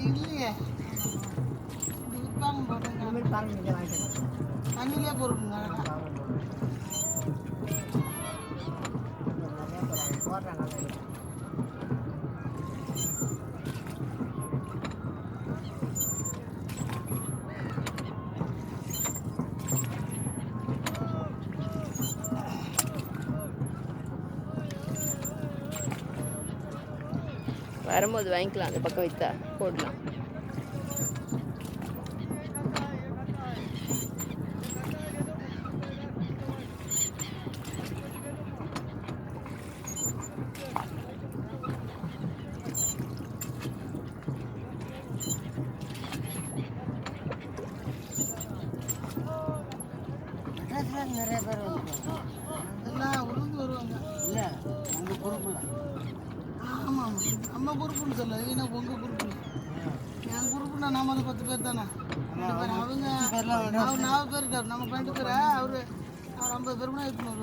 இல்லையே விற்பாங்க போட்டுங்க தண்ணியிலே பொறுக்குங்க வரும்போது வாங்கிக்கலாம், அந்த பக்கம் வித்தா போடலாம். நிறைய பேர் எல்லாம் உருந்து வருவாங்க. இல்லை உங்கள் பொறுப்பு இல்லை. ஆமாம் நம்ம குரூப்புன்னு சொல்ல ஏன்னா உங்கள் குரூப்பு என் குரூப்புனா நாம 10 பேர் தானே. அவங்க 4 பேர் இருக்கார். நம்ம 2 பேர் அவர் 50 பேர் கூட இருக்கணும்.